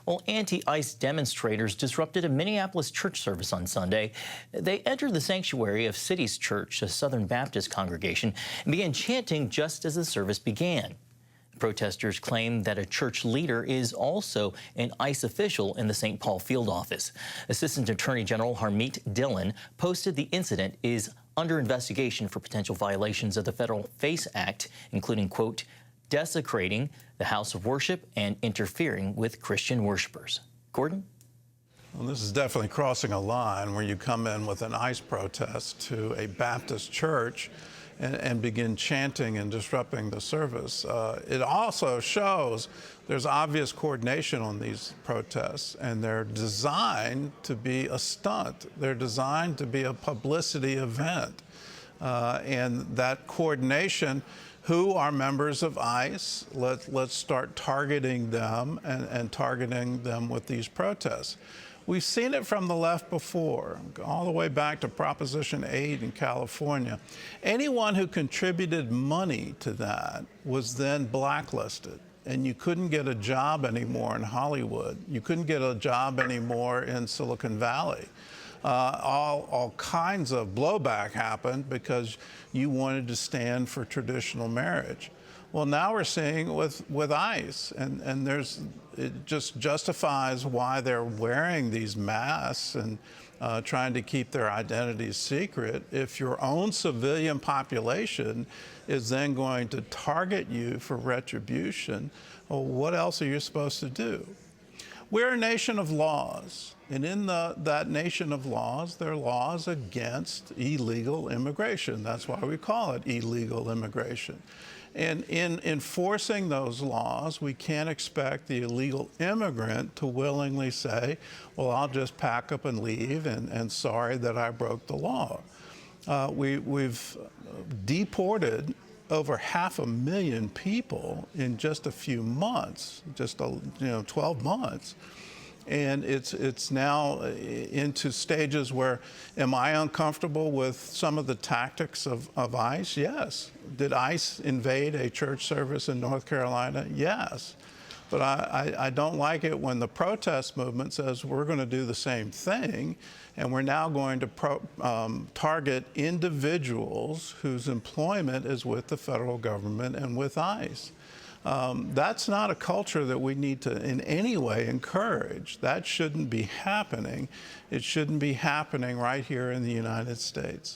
Well, anti-ICE demonstrators disrupted a Minneapolis church service on Sunday. They entered the sanctuary of City's Church, a Southern Baptist congregation, and began chanting just as the service began. Protesters claim that a church leader is also an ICE official in the St. Paul field office. Assistant Attorney General Harmeet Dillon posted the incident is under investigation for potential violations of the Federal FACE Act, including, quote, desecrating the house of worship and interfering with Christian worshipers. Gordon? Well, this is definitely crossing a line where you come in with an ICE protest to a Baptist church and begin chanting and disrupting the service. It also shows there's obvious coordination on these protests, and they're designed to be a stunt. They're designed to be a publicity event. And that coordination, who are members of ICE, let's start targeting them and targeting them with these protests. We've seen it from the left before, all the way back to Proposition 8 in California. Anyone who contributed money to that was then blacklisted, and you couldn't get a job anymore in Hollywood. You couldn't get a job anymore in Silicon Valley. All kinds of blowback happened because you wanted to stand for traditional marriage. Well, now we're seeing with ICE, and it just justifies why they're wearing these masks and trying to keep their identities secret. If your own civilian population is then going to target you for retribution, well, what else are you supposed to do? We're a nation of laws, and in that nation of laws, there are laws against illegal immigration. That's why we call it illegal immigration. And in enforcing those laws, we can't expect the illegal immigrant to willingly say, well, I'll just pack up and leave, and sorry that I broke the law. We've deported over 500,000 people in just a few months, 12 months. And it's now into stages where, am I uncomfortable with some of the tactics of ICE? Yes. Did ICE invade a church service in North Carolina? Yes. But I don't like it when the protest movement says we're going to do the same thing, and we're now going to target individuals whose employment is with the federal government and with ICE. That's not a culture that we need to in any way encourage. That shouldn't be happening. It shouldn't be happening right here in the United States.